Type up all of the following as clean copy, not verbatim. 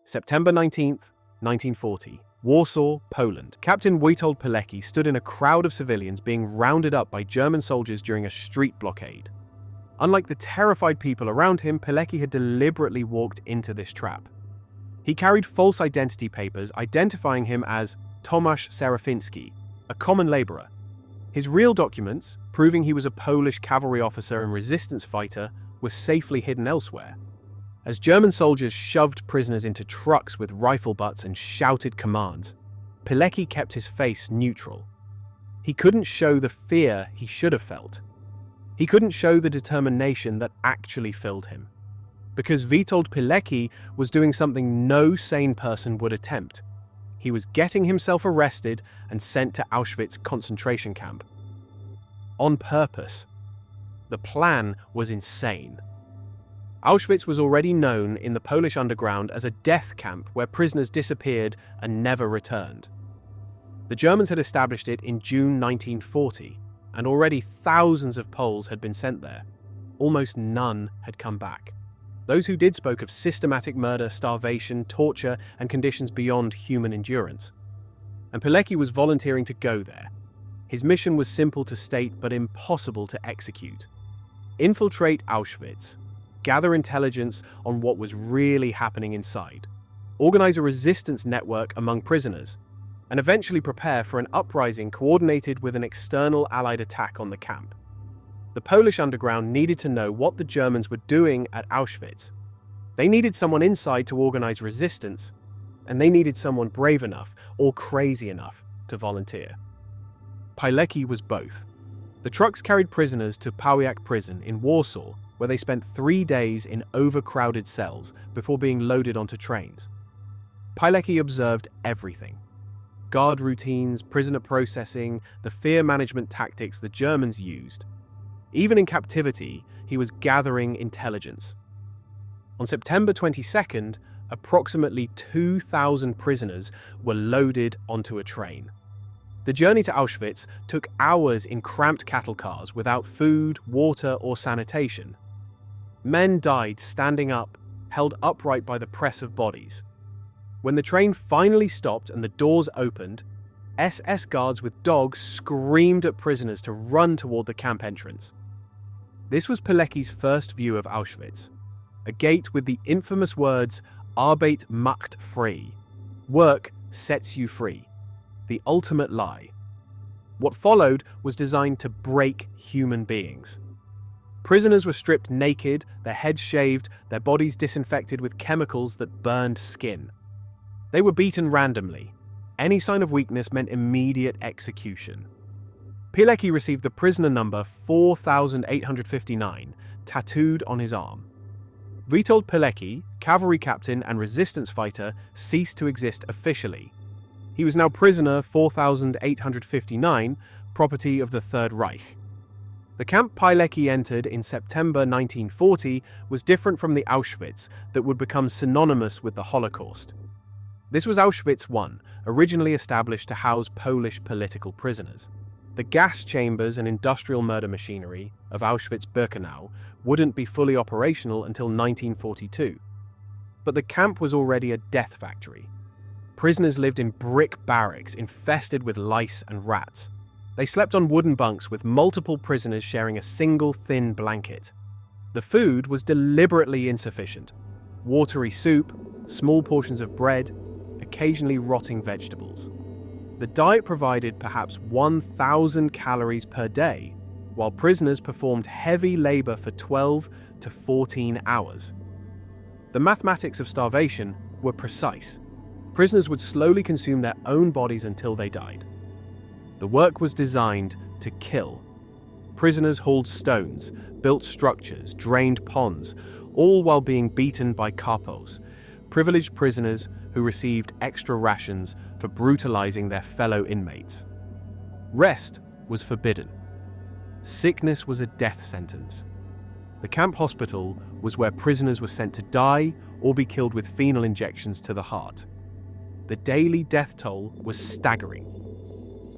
September 19th, 1940. Warsaw, Poland. Captain Witold Pilecki stood in a crowd of civilians being rounded up by German soldiers during a street blockade. Unlike the terrified people around him, Pilecki had deliberately walked into this trap. He carried false identity papers identifying him as Tomasz Serafiński, a common laborer. His real documents, proving he was a Polish cavalry officer and resistance fighter, were safely hidden elsewhere. As German soldiers shoved prisoners into trucks with rifle butts and shouted commands, Pilecki kept his face neutral. He couldn't show the fear he should have felt. He couldn't show the determination that actually filled him. Because Witold Pilecki was doing something no sane person would attempt. He was getting himself arrested and sent to Auschwitz concentration camp. On purpose. The plan was insane. Auschwitz was already known in the Polish underground as a death camp where prisoners disappeared and never returned. The Germans had established it in June 1940, and already thousands of Poles had been sent there. Almost none had come back. Those who did spoke of systematic murder, starvation, torture, and conditions beyond human endurance. And Pilecki was volunteering to go there. His mission was simple to state but impossible to execute. Infiltrate Auschwitz. Gather intelligence on what was really happening inside, organize a resistance network among prisoners, and eventually prepare for an uprising coordinated with an external Allied attack on the camp. The Polish underground needed to know what the Germans were doing at Auschwitz. They needed someone inside to organize resistance, and they needed someone brave enough or crazy enough to volunteer. Pilecki was both. The trucks carried prisoners to Pilecki prison in Warsaw, where they spent 3 days in overcrowded cells before being loaded onto trains. Pilecki observed everything. Guard routines, prisoner processing, the fear management tactics the Germans used. Even in captivity, he was gathering intelligence. On September 22nd, approximately 2,000 prisoners were loaded onto a train. The journey to Auschwitz took hours in cramped cattle cars without food, water, or sanitation. Men died standing up, held upright by the press of bodies. When the train finally stopped and the doors opened, SS guards with dogs screamed at prisoners to run toward the camp entrance. This was Pilecki's first view of Auschwitz, a gate with the infamous words Arbeit macht frei, work sets you free, the ultimate lie. What followed was designed to break human beings. Prisoners were stripped naked, their heads shaved, their bodies disinfected with chemicals that burned skin. They were beaten randomly. Any sign of weakness meant immediate execution. Pilecki received the prisoner number 4859 tattooed on his arm. Witold Pilecki, cavalry captain and resistance fighter, ceased to exist officially. He was now prisoner 4859, property of the Third Reich. The camp Pilecki entered in September 1940 was different from the Auschwitz that would become synonymous with the Holocaust. This was Auschwitz I, originally established to house Polish political prisoners. The gas chambers and industrial murder machinery of Auschwitz-Birkenau wouldn't be fully operational until 1942. But the camp was already a death factory. Prisoners lived in brick barracks infested with lice and rats. They slept on wooden bunks with multiple prisoners sharing a single thin blanket. The food was deliberately insufficient. Watery soup, small portions of bread, occasionally rotting vegetables. The diet provided perhaps 1,000 calories per day, while prisoners performed heavy labor for 12 to 14 hours. The mathematics of starvation were precise. Prisoners would slowly consume their own bodies until they died. The work was designed to kill. Prisoners hauled stones, built structures, drained ponds, all while being beaten by kapos, privileged prisoners who received extra rations for brutalizing their fellow inmates. Rest was forbidden. Sickness was a death sentence. The camp hospital was where prisoners were sent to die or be killed with phenol injections to the heart. The daily death toll was staggering.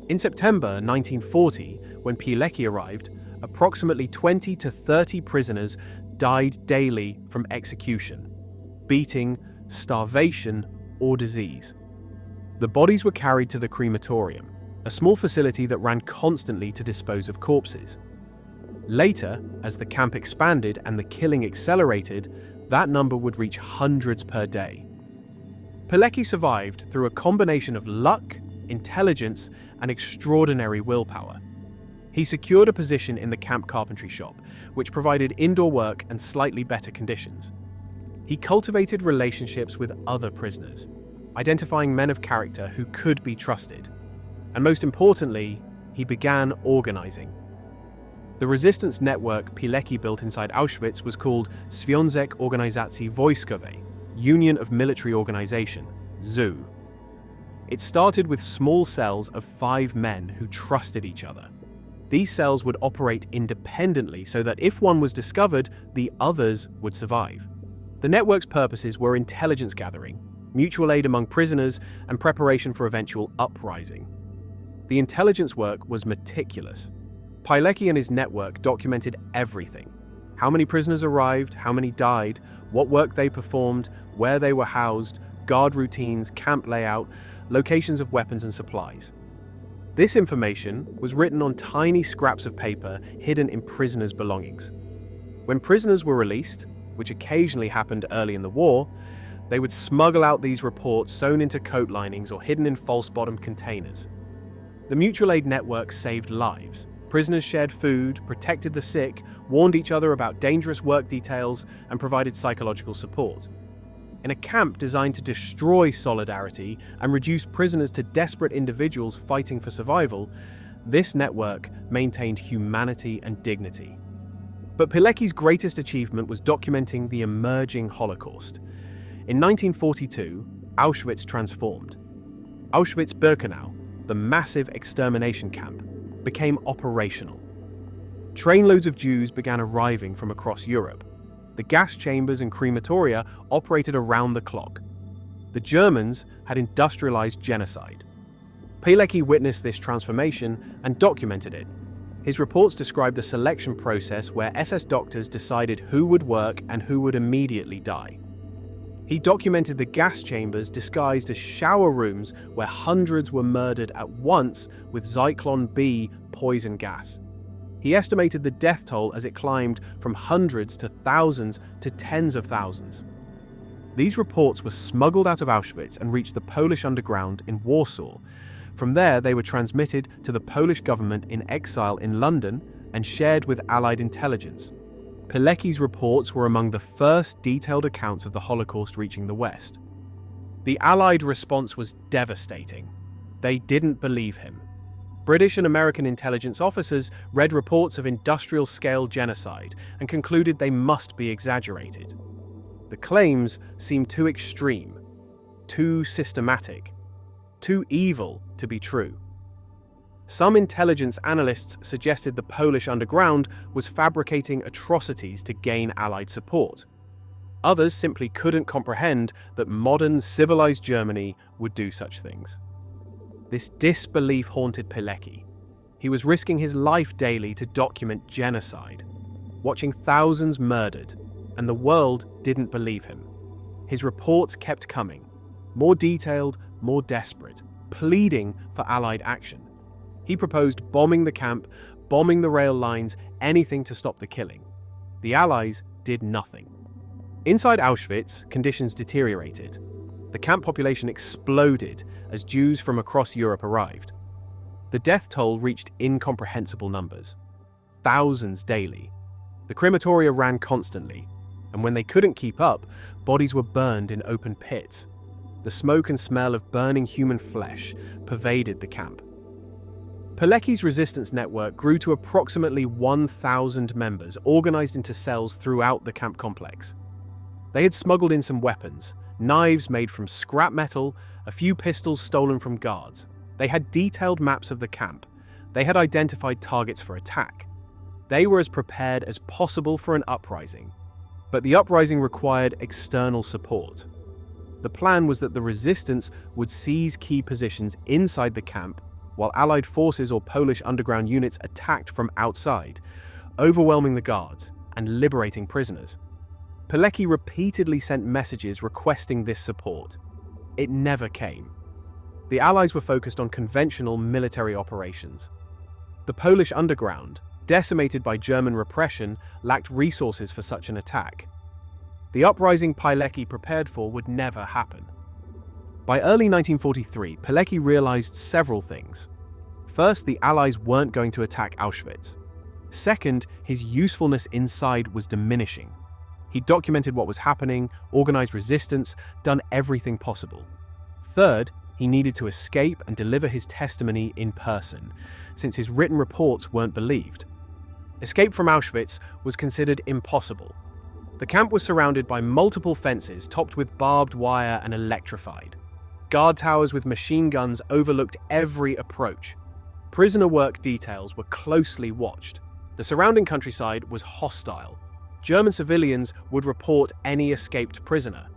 In September 1940, when Pilecki arrived, approximately 20 to 30 prisoners died daily from execution, beating, starvation, or disease. The bodies were carried to the crematorium, a small facility that ran constantly to dispose of corpses. Later, as the camp expanded and the killing accelerated, that number would reach hundreds per day. Pilecki survived through a combination of luck, intelligence, and extraordinary willpower. He secured a position in the camp carpentry shop, which provided indoor work and slightly better conditions. He cultivated relationships with other prisoners, identifying men of character who could be trusted. And most importantly, he began organizing. The resistance network Pilecki built inside Auschwitz was called Związek Organizacji Wojskowej, Union of Military Organization, ZOO. It started with small cells of 5 men who trusted each other. These cells would operate independently so that if one was discovered, the others would survive. The network's purposes were intelligence gathering, mutual aid among prisoners, and preparation for eventual uprising. The intelligence work was meticulous. Pilecki and his network documented everything: how many prisoners arrived, how many died, what work they performed, where they were housed, guard routines, camp layout, locations of weapons and supplies. This information was written on tiny scraps of paper hidden in prisoners' belongings. When prisoners were released, which occasionally happened early in the war, they would smuggle out these reports sewn into coat linings or hidden in false-bottomed containers. The mutual aid network saved lives. Prisoners shared food, protected the sick, warned each other about dangerous work details, and provided psychological support. In a camp designed to destroy solidarity and reduce prisoners to desperate individuals fighting for survival, this network maintained humanity and dignity. But Pilecki's greatest achievement was documenting the emerging Holocaust. In 1942, Auschwitz transformed. Auschwitz-Birkenau, the massive extermination camp, became operational. Trainloads of Jews began arriving from across Europe. The gas chambers and crematoria operated around the clock. The Germans had industrialized genocide. Pilecki witnessed this transformation and documented it. His reports described the selection process where SS doctors decided who would work and who would immediately die. He documented the gas chambers disguised as shower rooms where hundreds were murdered at once with Zyklon B poison gas. He estimated the death toll as it climbed from hundreds to thousands to tens of thousands. These reports were smuggled out of Auschwitz and reached the Polish underground in Warsaw. From there, they were transmitted to the Polish government in exile in London and shared with Allied intelligence. Pilecki's reports were among the first detailed accounts of the Holocaust reaching the West. The Allied response was devastating. They didn't believe him. British and American intelligence officers read reports of industrial-scale genocide and concluded they must be exaggerated. The claims seemed too extreme, too systematic, too evil to be true. Some intelligence analysts suggested the Polish underground was fabricating atrocities to gain Allied support. Others simply couldn't comprehend that modern, civilized Germany would do such things. This disbelief haunted Pilecki. He was risking his life daily to document genocide, watching thousands murdered, and the world didn't believe him. His reports kept coming, more detailed, more desperate, pleading for Allied action. He proposed bombing the camp, bombing the rail lines, anything to stop the killing. The Allies did nothing. Inside Auschwitz, conditions deteriorated. The camp population exploded as Jews from across Europe arrived. The death toll reached incomprehensible numbers. Thousands daily. The crematoria ran constantly, and when they couldn't keep up, bodies were burned in open pits. The smoke and smell of burning human flesh pervaded the camp. Pilecki's resistance network grew to approximately 1,000 members organized into cells throughout the camp complex. They had smuggled in some weapons, knives made from scrap metal, a few pistols stolen from guards. They had detailed maps of the camp. They had identified targets for attack. They were as prepared as possible for an uprising. But the uprising required external support. The plan was that the resistance would seize key positions inside the camp, while Allied forces or Polish underground units attacked from outside, overwhelming the guards and liberating prisoners. Pilecki repeatedly sent messages requesting this support. It never came. The Allies were focused on conventional military operations. The Polish underground, decimated by German repression, lacked resources for such an attack. The uprising Pilecki prepared for would never happen. By early 1943, Pilecki realized several things. First, the Allies weren't going to attack Auschwitz. Second, his usefulness inside was diminishing. He documented what was happening, organized resistance, done everything possible. Third, he needed to escape and deliver his testimony in person, since his written reports weren't believed. Escape from Auschwitz was considered impossible. The camp was surrounded by multiple fences topped with barbed wire and electrified. Guard towers with machine guns overlooked every approach. Prisoner work details were closely watched. The surrounding countryside was hostile. German civilians would report any escaped prisoner.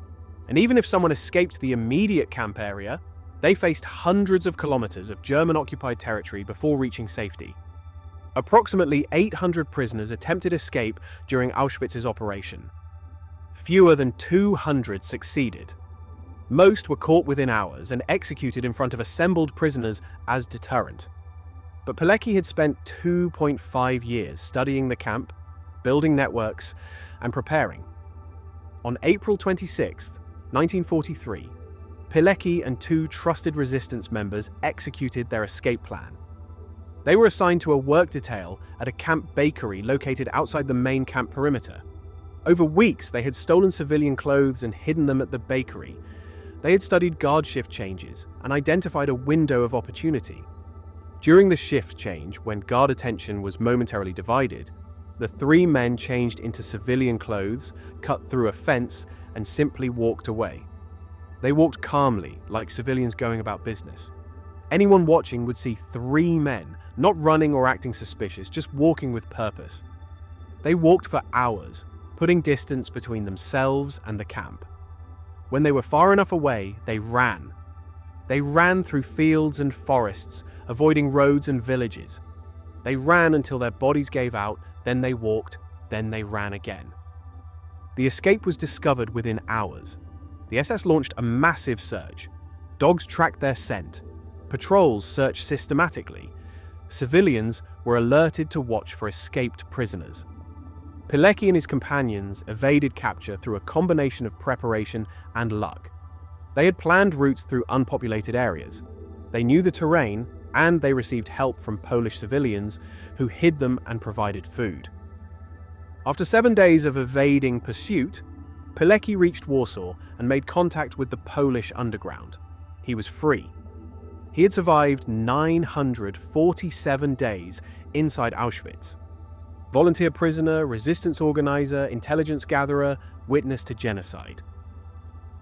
And even if someone escaped the immediate camp area, they faced hundreds of kilometers of German-occupied territory before reaching safety. Approximately 800 prisoners attempted escape during Auschwitz's operation. Fewer than 200 succeeded. Most were caught within hours and executed in front of assembled prisoners as deterrent. But Pilecki had spent 2.5 years studying the camp, building networks, and preparing. On April 26, 1943, Pilecki and two trusted resistance members executed their escape plan. They were assigned to a work detail at a camp bakery located outside the main camp perimeter. Over weeks, they had stolen civilian clothes and hidden them at the bakery. They had studied guard shift changes and identified a window of opportunity. During the shift change, when guard attention was momentarily divided, the three men changed into civilian clothes, cut through a fence, and simply walked away. They walked calmly, like civilians going about business. Anyone watching would see three men, not running or acting suspicious, just walking with purpose. They walked for hours, putting distance between themselves and the camp. When they were far enough away, they ran. They ran through fields and forests, avoiding roads and villages. They ran until their bodies gave out, then they walked, then they ran again. The escape was discovered within hours. The SS launched a massive search. Dogs tracked their scent. Patrols searched systematically. Civilians were alerted to watch for escaped prisoners. Pilecki and his companions evaded capture through a combination of preparation and luck. They had planned routes through unpopulated areas. They knew the terrain, and they received help from Polish civilians who hid them and provided food. After 7 days of evading pursuit, Pilecki reached Warsaw and made contact with the Polish underground. He was free. He had survived 947 days inside Auschwitz. Volunteer prisoner, resistance organizer, intelligence gatherer, witness to genocide.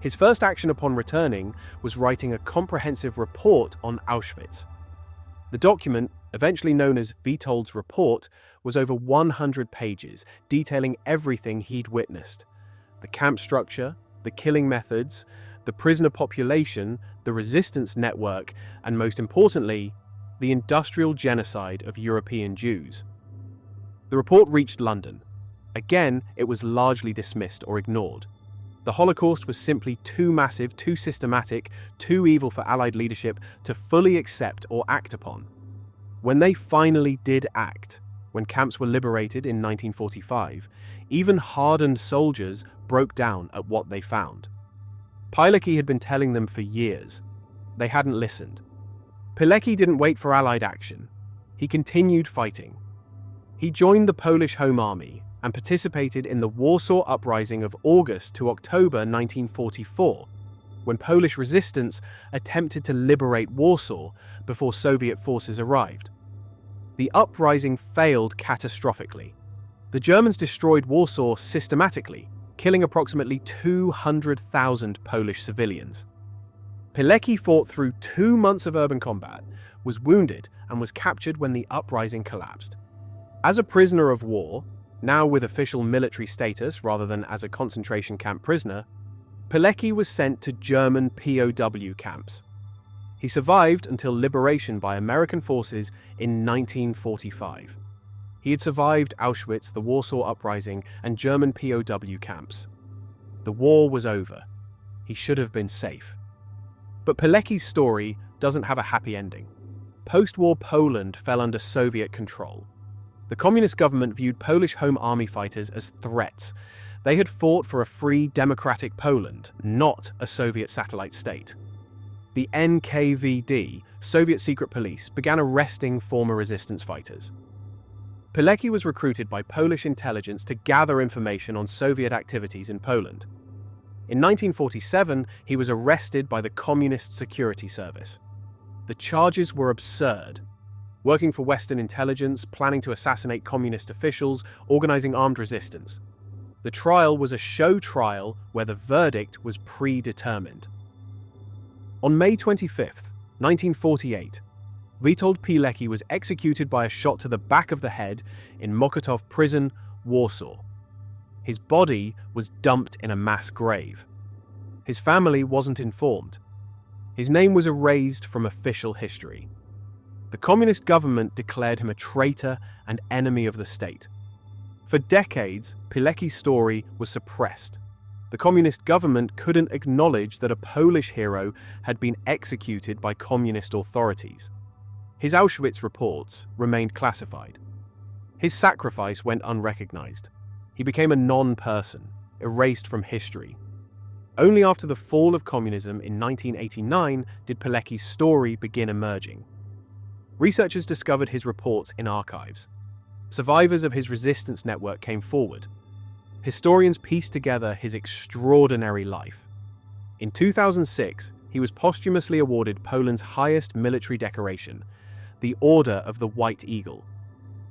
His first action upon returning was writing a comprehensive report on Auschwitz. The document, eventually known as Witold's report, was over 100 pages, detailing everything he'd witnessed. The camp structure, the killing methods, the prisoner population, the resistance network, and most importantly, the industrial genocide of European Jews. The report reached London. Again, it was largely dismissed or ignored. The Holocaust was simply too massive, too systematic, too evil for Allied leadership to fully accept or act upon. When they finally did act, when camps were liberated in 1945, even hardened soldiers broke down at what they found. Pilecki had been telling them for years. They hadn't listened. Pilecki didn't wait for Allied action. He continued fighting. He joined the Polish Home Army and participated in the Warsaw Uprising of August to October 1944, when Polish resistance attempted to liberate Warsaw before Soviet forces arrived. The uprising failed catastrophically. The Germans destroyed Warsaw systematically, killing approximately 200,000 Polish civilians. Pilecki fought through 2 months of urban combat, was wounded, and was captured when the uprising collapsed. As a prisoner of war, now with official military status rather than as a concentration camp prisoner, Pilecki was sent to German POW camps. He survived until liberation by American forces in 1945. He had survived Auschwitz, the Warsaw Uprising, and German POW camps. The war was over. He should have been safe. But Pilecki's story doesn't have a happy ending. Post-war Poland fell under Soviet control. The communist government viewed Polish Home Army fighters as threats. They had fought for a free, democratic Poland, not a Soviet satellite state. The NKVD, Soviet secret police, began arresting former resistance fighters. Pilecki was recruited by Polish intelligence to gather information on Soviet activities in Poland. In 1947, he was arrested by the Communist Security Service. The charges were absurd. Working for Western intelligence, planning to assassinate communist officials, organizing armed resistance. The trial was a show trial where the verdict was predetermined. On May 25, 1948, Witold Pilecki was executed by a shot to the back of the head in Mokotów prison, Warsaw. His body was dumped in a mass grave. His family wasn't informed. His name was erased from official history. The communist government declared him a traitor and enemy of the state. For decades, Pilecki's story was suppressed. The communist government couldn't acknowledge that a Polish hero had been executed by communist authorities. His Auschwitz reports remained classified. His sacrifice went unrecognized. He became a non-person, erased from history. Only after the fall of communism in 1989 did Pilecki's story begin emerging. Researchers discovered his reports in archives. Survivors of his resistance network came forward. Historians pieced together his extraordinary life. In 2006, he was posthumously awarded Poland's highest military decoration, the Order of the White Eagle.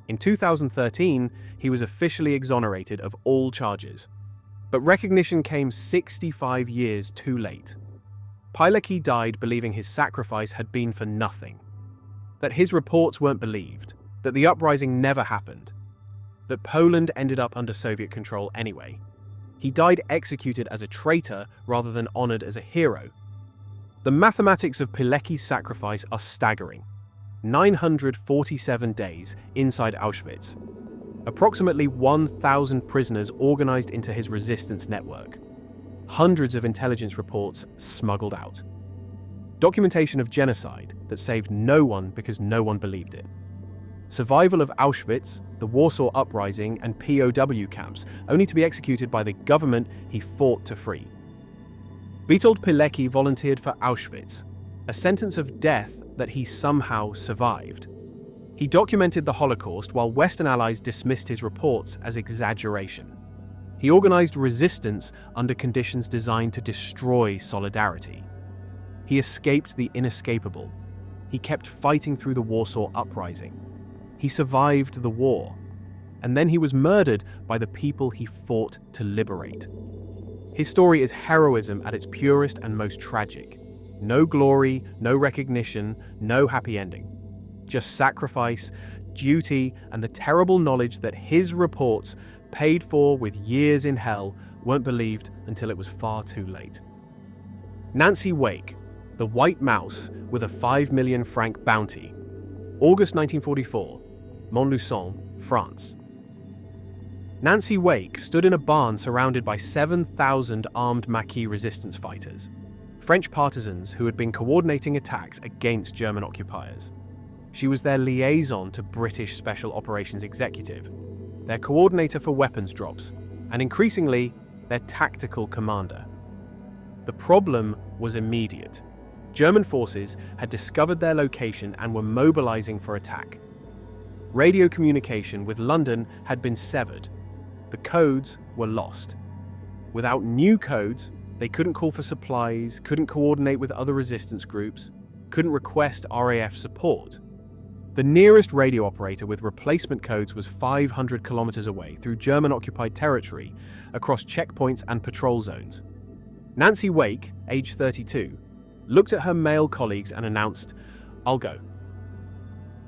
In 2013, he was officially exonerated of all charges. But recognition came 65 years too late. Pilecki died believing his sacrifice had been for nothing. That his reports weren't believed, that the uprising never happened, that Poland ended up under Soviet control anyway. He died executed as a traitor rather than honored as a hero. The mathematics of Pilecki's sacrifice are staggering. 947 days inside Auschwitz. Approximately 1,000 prisoners organized into his resistance network. Hundreds of intelligence reports smuggled out. Documentation of genocide that saved no one because no one believed it. Survival of Auschwitz, the Warsaw Uprising, and POW camps, only to be executed by the government he fought to free. Witold Pilecki volunteered for Auschwitz, a sentence of death that he somehow survived. He documented the Holocaust while Western allies dismissed his reports as exaggeration. He organized resistance under conditions designed to destroy solidarity. He escaped the inescapable. He kept fighting through the Warsaw Uprising. He survived the war, and then he was murdered by the people he fought to liberate. His story is heroism at its purest and most tragic. No glory, no recognition, no happy ending. Just sacrifice, duty, and the terrible knowledge that his reports, paid for with years in hell, weren't believed until it was far too late. Nancy Wake, the White Mouse with a 5 million franc bounty. August 1944. Montluçon, France. Nancy Wake stood in a barn surrounded by 7,000 armed Maquis resistance fighters, French partisans who had been coordinating attacks against German occupiers. She was their liaison to British Special Operations Executive, their coordinator for weapons drops, and increasingly, their tactical commander. The problem was immediate. German forces had discovered their location and were mobilizing for attack. Radio communication with London had been severed. The codes were lost. Without new codes, they couldn't call for supplies, couldn't coordinate with other resistance groups, couldn't request RAF support. The nearest radio operator with replacement codes was 500 kilometers away through German-occupied territory, across checkpoints and patrol zones. Nancy Wake, age 32, looked at her male colleagues and announced, "I'll go."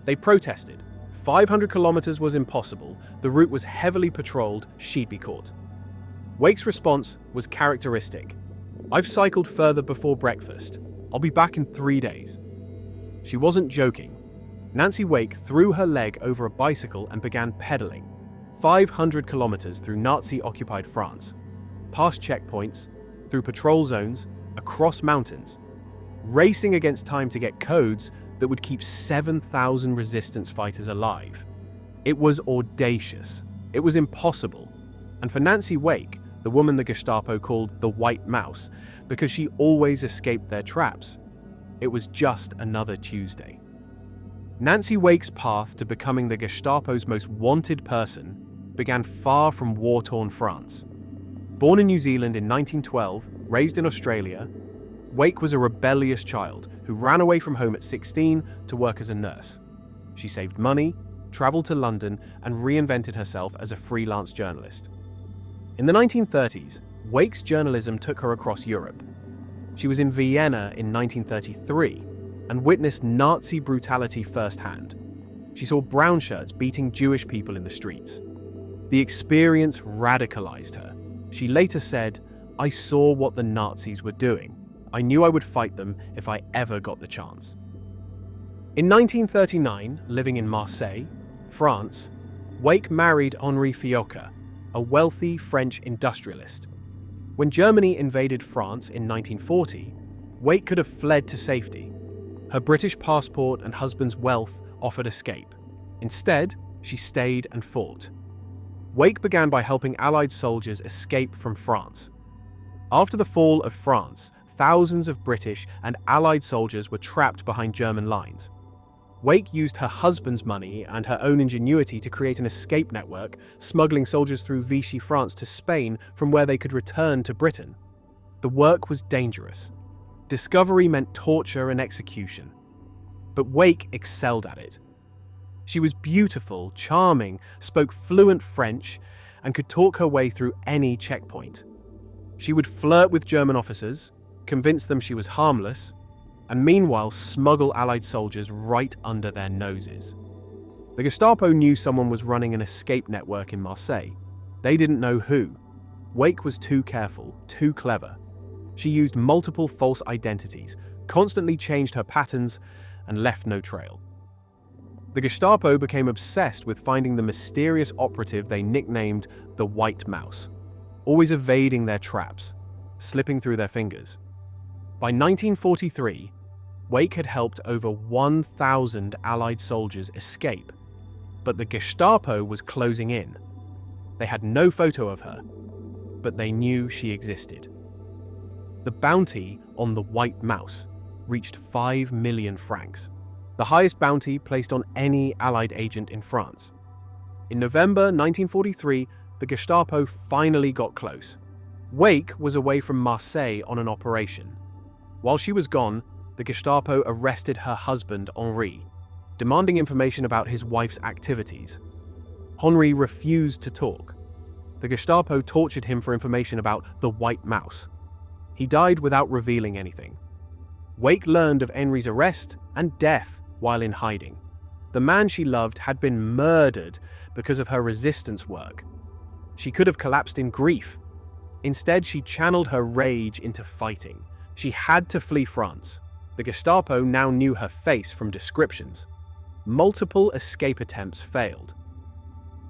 They protested. 500 kilometers was impossible, the route was heavily patrolled, she'd be caught. Wake's response was characteristic. "I've cycled further before breakfast. I'll be back in 3 days." She wasn't joking. Nancy Wake threw her leg over a bicycle and began pedaling, 500 kilometers through Nazi-occupied France. past checkpoints, through patrol zones, across mountains, racing against time to get codes that would keep 7,000 resistance fighters alive. It was audacious. It was impossible. And for Nancy Wake, the woman the Gestapo called the White Mouse, because she always escaped their traps, it was just another Tuesday. Nancy Wake's path to becoming the Gestapo's most wanted person began far from war-torn France. Born in New Zealand in 1912, raised in Australia, Wake was a rebellious child who ran away from home at 16 to work as a nurse. She saved money, traveled to London, and reinvented herself as a freelance journalist. In the 1930s, Wake's journalism took her across Europe. She was in Vienna in 1933 and witnessed Nazi brutality firsthand. She saw brown shirts beating Jewish people in the streets. The experience radicalized her. She later said, "I saw what the Nazis were doing. I knew I would fight them if I ever got the chance." In 1939, living in Marseille, France, Wake married Henri Fiocca, a wealthy French industrialist. When Germany invaded France in 1940, Wake could have fled to safety. Her British passport and husband's wealth offered escape. Instead, she stayed and fought. Wake began by helping Allied soldiers escape from France. After the fall of France, thousands of British and Allied soldiers were trapped behind German lines. Wake used her husband's money and her own ingenuity to create an escape network, smuggling soldiers through Vichy France to Spain from where they could return to Britain. The work was dangerous. Discovery meant torture and execution. But Wake excelled at it. She was beautiful, charming, spoke fluent French, and could talk her way through any checkpoint. She would flirt with German officers, convince them she was harmless, and meanwhile smuggle Allied soldiers right under their noses. The Gestapo knew someone was running an escape network in Marseille. They didn't know who. Wake was too careful, too clever. She used multiple false identities, constantly changed her patterns, and left no trail. The Gestapo became obsessed with finding the mysterious operative they nicknamed the White Mouse, always evading their traps, slipping through their fingers. By 1943, Wake had helped over 1,000 Allied soldiers escape, but the Gestapo was closing in. They had no photo of her, but they knew she existed. The bounty on the White Mouse reached 5 million francs, the highest bounty placed on any Allied agent in France. In November 1943, the Gestapo finally got close. Wake was away from Marseille on an operation. While she was gone, the Gestapo arrested her husband, Henri, demanding information about his wife's activities. Henri refused to talk. The Gestapo tortured him for information about the White Mouse. He died without revealing anything. Wake learned of Henri's arrest and death while in hiding. The man she loved had been murdered because of her resistance work. She could have collapsed in grief. Instead, she channeled her rage into fighting. She had to flee France. The Gestapo now knew her face from descriptions. Multiple escape attempts failed.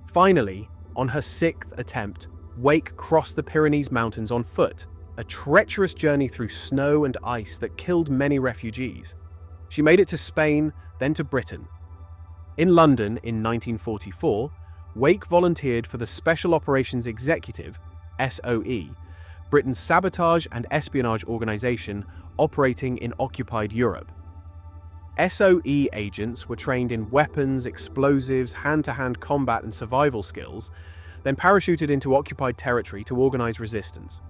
Finally, on her 6th attempt, Wake crossed the Pyrenees Mountains on foot, a treacherous journey through snow and ice that killed many refugees. She made it to Spain, then to Britain. In London in 1944, Wake volunteered for the Special Operations Executive, SOE, Britain's sabotage and espionage organization operating in occupied Europe. SOE agents were trained in weapons, explosives, hand-to-hand combat and survival skills, then parachuted into occupied territory to organize resistance.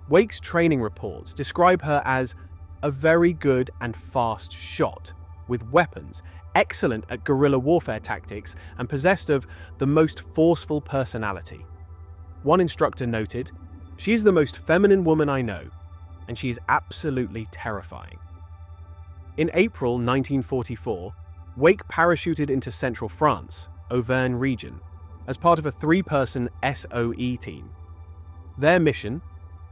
Wake's training reports describe her as a very good and fast shot, with weapons, excellent at guerrilla warfare tactics, and possessed of the most forceful personality. One instructor noted, "She is the most feminine woman I know, and she is absolutely terrifying." In April 1944, Wake parachuted into central France, Auvergne region, as part of a 3-person SOE team. Their mission: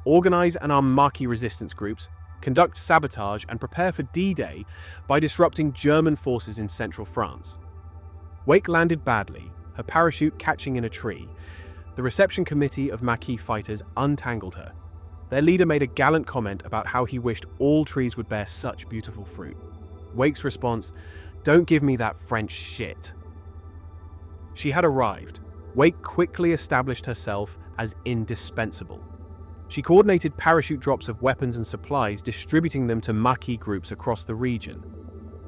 organize and arm Maquis resistance groups, conduct sabotage, and prepare for D-Day by disrupting German forces in central France. Wake landed badly, her parachute catching in a tree, The reception committee of Maquis fighters untangled her. Their leader made a gallant comment about how he wished all trees would bear such beautiful fruit. Wake's response, "Don't give me that French shit." She had arrived. Wake quickly established herself as indispensable. She coordinated parachute drops of weapons and supplies, distributing them to Maquis groups across the region.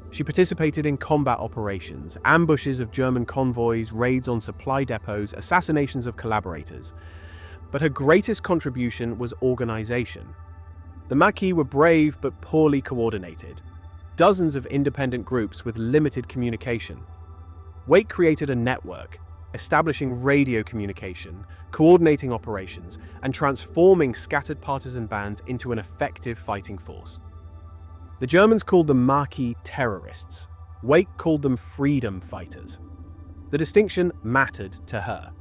She participated in combat operations, ambushes of German convoys, raids on supply depots, assassinations of collaborators. But her greatest contribution was organization. The Maquis were brave but poorly coordinated. Dozens of independent groups with limited communication. Wake created a network, establishing radio communication, coordinating operations, and transforming scattered partisan bands into an effective fighting force. The Germans called them Maquis terrorists. Wake called them freedom fighters. The distinction mattered to her.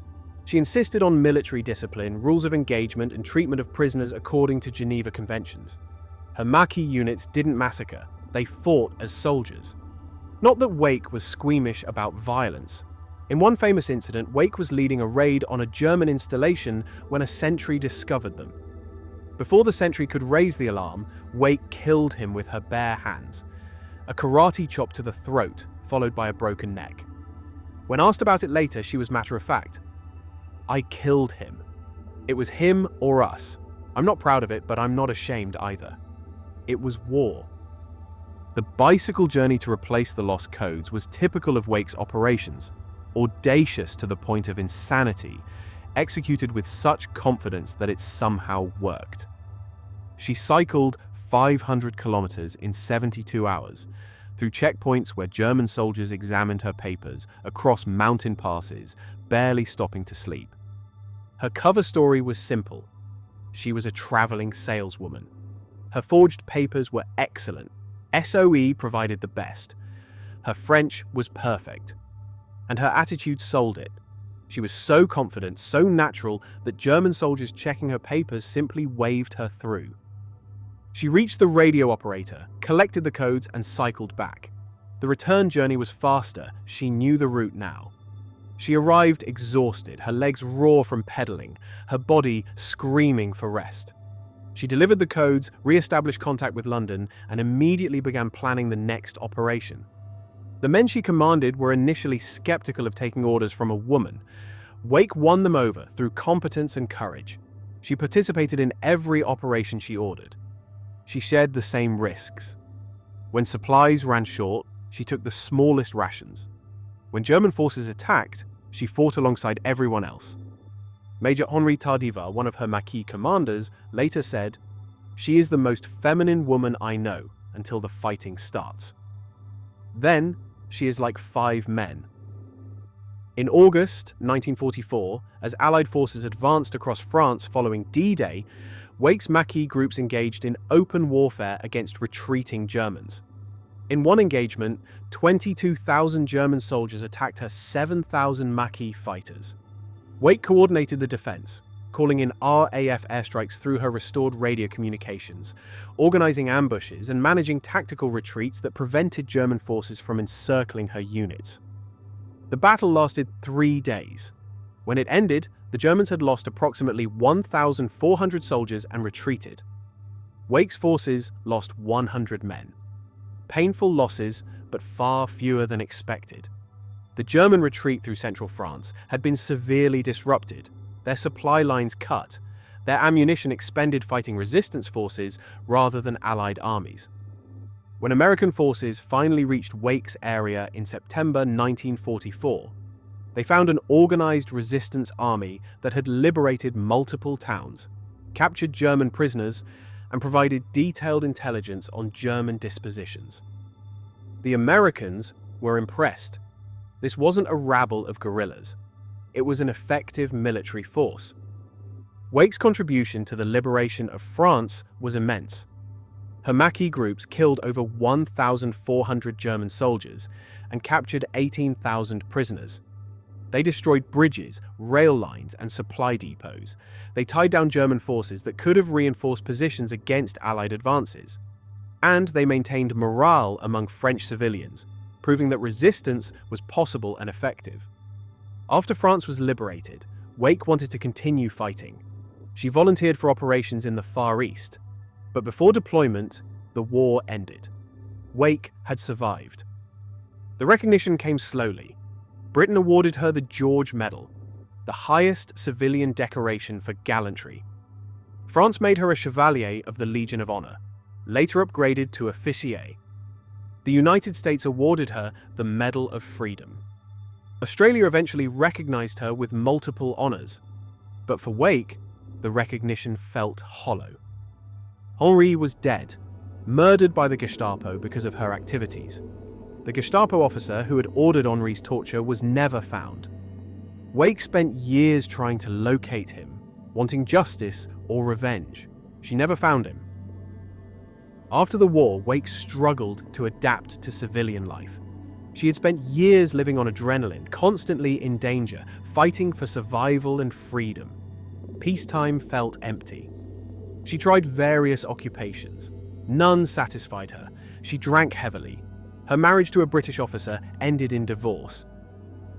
She insisted on military discipline, rules of engagement, and treatment of prisoners according to Geneva Conventions. Her Maquis units didn't massacre, they fought as soldiers. Not that Wake was squeamish about violence. In one famous incident, Wake was leading a raid on a German installation when a sentry discovered them. Before the sentry could raise the alarm, Wake killed him with her bare hands. A karate chop to the throat, followed by a broken neck. When asked about it later, she was matter-of-fact. "I killed him. It was him or us. I'm not proud of it, but I'm not ashamed either. It was war." The bicycle journey to replace the lost codes was typical of Wake's operations, audacious to the point of insanity, executed with such confidence that it somehow worked. She cycled 500 kilometers in 72 hours, through checkpoints where German soldiers examined her papers, across mountain passes, barely stopping to sleep. Her cover story was simple. She was a traveling saleswoman. Her forged papers were excellent. SOE provided the best. Her French was perfect. And her attitude sold it. She was so confident, so natural, that German soldiers checking her papers simply waved her through. She reached the radio operator, collected the codes, and cycled back. The return journey was faster. She knew the route now. She arrived exhausted, her legs raw from pedaling, her body screaming for rest. She delivered the codes, re-established contact with London, and immediately began planning the next operation. The men she commanded were initially skeptical of taking orders from a woman. Wake won them over through competence and courage. She participated in every operation she ordered. She shared the same risks. When supplies ran short, she took the smallest rations. When German forces attacked, she fought alongside everyone else. Major Henri Tardiva, one of her Maquis commanders, later said, "She is the most feminine woman I know until the fighting starts. Then, she is like 5 men." In August 1944, as Allied forces advanced across France following D-Day, Wake's Maquis groups engaged in open warfare against retreating Germans. In one engagement, 22,000 German soldiers attacked her 7,000 Maquis fighters. Wake coordinated the defense, calling in RAF airstrikes through her restored radio communications, organizing ambushes and managing tactical retreats that prevented German forces from encircling her units. The battle lasted 3 days. When it ended, the Germans had lost approximately 1,400 soldiers and retreated. Wake's forces lost 100 men. Painful losses, but far fewer than expected. The German retreat through central France had been severely disrupted, their supply lines cut, their ammunition expended fighting resistance forces rather than Allied armies. When American forces finally reached Wake's area in September 1944, they found an organized resistance army that had liberated multiple towns, captured German prisoners, and provided detailed intelligence on German dispositions. The Americans were impressed. This wasn't a rabble of guerrillas. It was an effective military force. Wake's contribution to the liberation of France was immense. Her Maquis groups killed over 1,400 German soldiers and captured 18,000 prisoners. They destroyed bridges, rail lines, and supply depots. They tied down German forces that could have reinforced positions against Allied advances. And they maintained morale among French civilians, proving that resistance was possible and effective. After France was liberated, Wake wanted to continue fighting. She volunteered for operations in the Far East. But before deployment, the war ended. Wake had survived. The recognition came slowly. Britain awarded her the George Medal, the highest civilian decoration for gallantry. France made her a Chevalier of the Legion of Honor, later upgraded to Officier. The United States awarded her the Medal of Freedom. Australia eventually recognized her with multiple honors. But for Wake, the recognition felt hollow. Henri was dead, murdered by the Gestapo because of her activities. The Gestapo officer who had ordered Henri's torture was never found. Wake spent years trying to locate him, wanting justice or revenge. She never found him. After the war, Wake struggled to adapt to civilian life. She had spent years living on adrenaline, constantly in danger, fighting for survival and freedom. Peacetime felt empty. She tried various occupations. None satisfied her. She drank heavily. Her marriage to a British officer ended in divorce.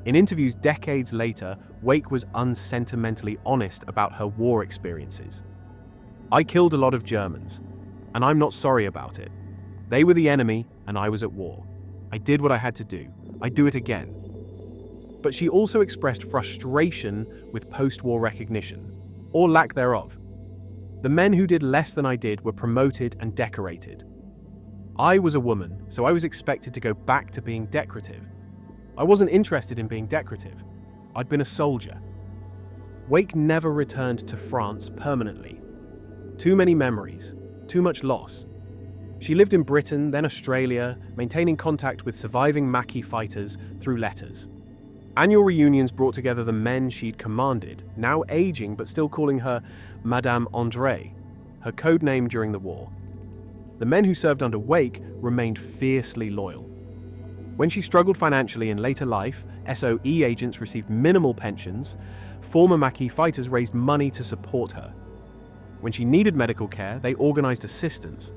In interviews decades later, Wake was unsentimentally honest about her war experiences. "I killed a lot of Germans, and I'm not sorry about it. They were the enemy, and I was at war. I did what I had to do. I'd do it again." But she also expressed frustration with post-war recognition, or lack thereof. "The men who did less than I did were promoted and decorated. I was a woman, so I was expected to go back to being decorative. I wasn't interested in being decorative. I'd been a soldier." Wake never returned to France permanently. Too many memories, too much loss. She lived in Britain, then Australia, maintaining contact with surviving Maquis fighters through letters. Annual reunions brought together the men she'd commanded, now aging but still calling her Madame André, her code name during the war. The men who served under Wake remained fiercely loyal. When she struggled financially in later life, SOE agents received minimal pensions. Former Maquis fighters raised money to support her. When she needed medical care, they organized assistance.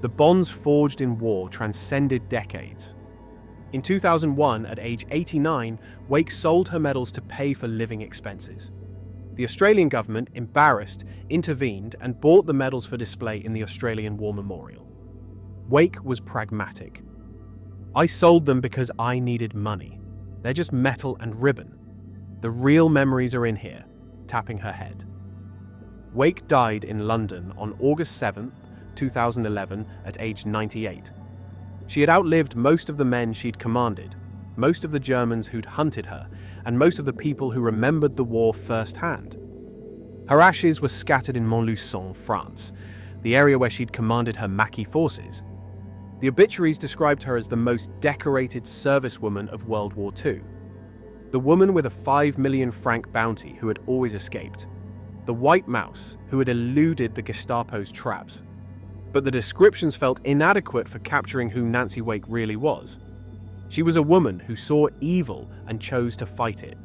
The bonds forged in war transcended decades. In 2001, at age 89, Wake sold her medals to pay for living expenses. The Australian government, embarrassed, intervened and bought the medals for display in the Australian War Memorial. Wake was pragmatic. "I sold them because I needed money. They're just metal and ribbon. The real memories are in here," tapping her head. Wake died in London on August 7, 2011, at age 98. She had outlived most of the men she'd commanded, most of the Germans who'd hunted her, and most of the people who remembered the war firsthand. Her ashes were scattered in Montluçon, France, the area where she'd commanded her Maquis forces. The obituaries described her as the most decorated servicewoman of World War II. The woman with a 5 million franc bounty who had always escaped. The white mouse who had eluded the Gestapo's traps. But the descriptions felt inadequate for capturing who Nancy Wake really was. She was a woman who saw evil and chose to fight it,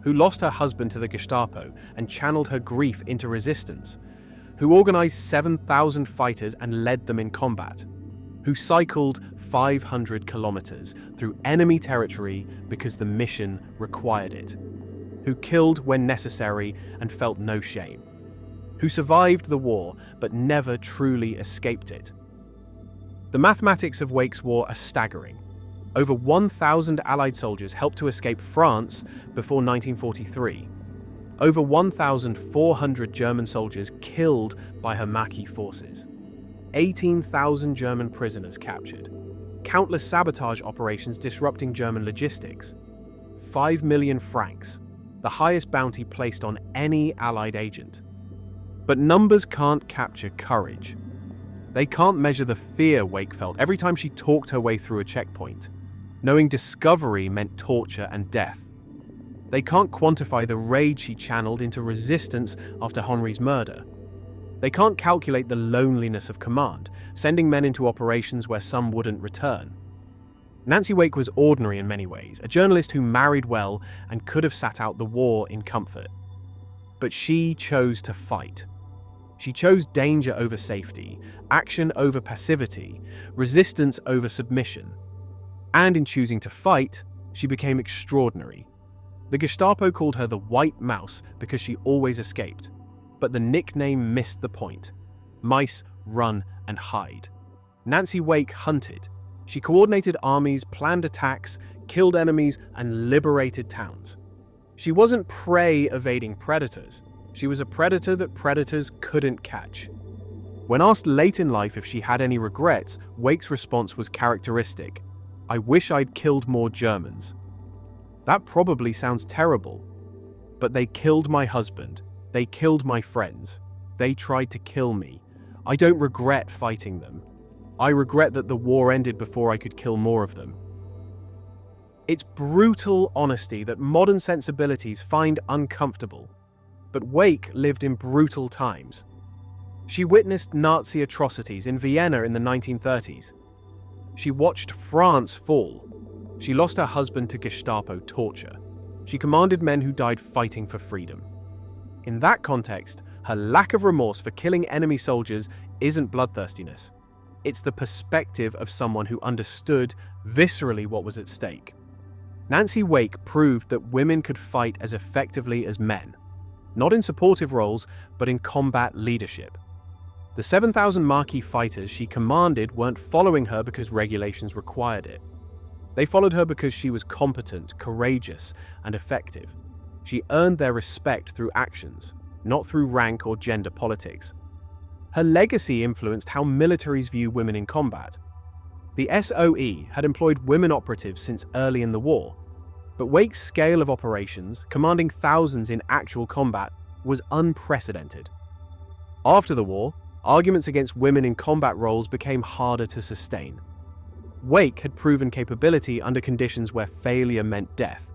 who lost her husband to the Gestapo and channeled her grief into resistance, who organized 7,000 fighters and led them in combat, who cycled 500 kilometers through enemy territory because the mission required it, who killed when necessary and felt no shame, who survived the war but never truly escaped it. The mathematics of Wake's war are staggering. Over 1,000 Allied soldiers helped to escape France before 1943. Over 1,400 German soldiers killed by her Maquis forces. 18,000 German prisoners captured. Countless sabotage operations disrupting German logistics. 5 million francs, the highest bounty placed on any Allied agent. But numbers can't capture courage. They can't measure the fear Wake felt every time she talked her way through a checkpoint, knowing discovery meant torture and death. They can't quantify the rage she channeled into resistance after Henri's murder. They can't calculate the loneliness of command, sending men into operations where some wouldn't return. Nancy Wake was ordinary in many ways, a journalist who married well and could have sat out the war in comfort. But she chose to fight. She chose danger over safety, action over passivity, resistance over submission. And in choosing to fight, she became extraordinary. The Gestapo called her the White Mouse because she always escaped, but the nickname missed the point. Mice run and hide. Nancy Wake hunted. She coordinated armies, planned attacks, killed enemies, and liberated towns. She wasn't prey evading predators. She was a predator that predators couldn't catch. When asked late in life if she had any regrets, Wake's response was characteristic. "I wish I'd killed more Germans." That probably sounds terrible, but they killed my husband. They killed my friends. They tried to kill me. I don't regret fighting them. I regret that the war ended before I could kill more of them. It's brutal honesty that modern sensibilities find uncomfortable. But Wake lived in brutal times. She witnessed Nazi atrocities in Vienna in the 1930s. She watched France fall. She lost her husband to Gestapo torture. She commanded men who died fighting for freedom. In that context, her lack of remorse for killing enemy soldiers isn't bloodthirstiness. It's the perspective of someone who understood viscerally what was at stake. Nancy Wake proved that women could fight as effectively as men, not in supportive roles, but in combat leadership. The 7,000 Marquis fighters she commanded weren't following her because regulations required it. They followed her because she was competent, courageous, and effective. She earned their respect through actions, not through rank or gender politics. Her legacy influenced how militaries view women in combat. The SOE had employed women operatives since early in the war, but Wake's scale of operations, commanding thousands in actual combat, was unprecedented. After the war, arguments against women in combat roles became harder to sustain. Wake had proven capability under conditions where failure meant death.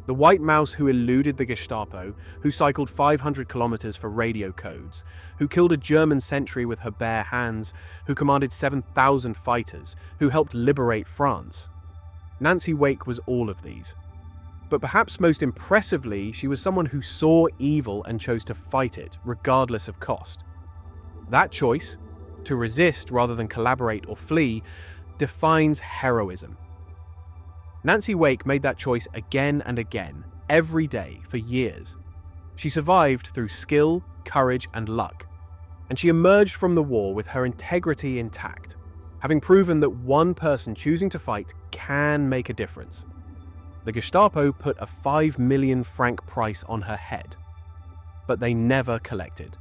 The White Mouse who eluded the Gestapo, who cycled 500 kilometers for radio codes, who killed a German sentry with her bare hands, who commanded 7,000 fighters, who helped liberate France. Nancy Wake was all of these. But perhaps most impressively, she was someone who saw evil and chose to fight it, regardless of cost. That choice, to resist rather than collaborate or flee, defines heroism. Nancy Wake made that choice again and again, every day, for years. She survived through skill, courage, and luck, and she emerged from the war with her integrity intact, having proven that one person choosing to fight can make a difference. The Gestapo put a 5 million franc price on her head, but they never collected.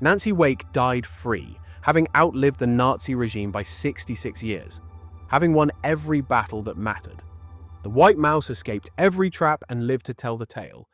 Nancy Wake died free, having outlived the Nazi regime by 66 years, having won every battle that mattered. The White Mouse escaped every trap and lived to tell the tale.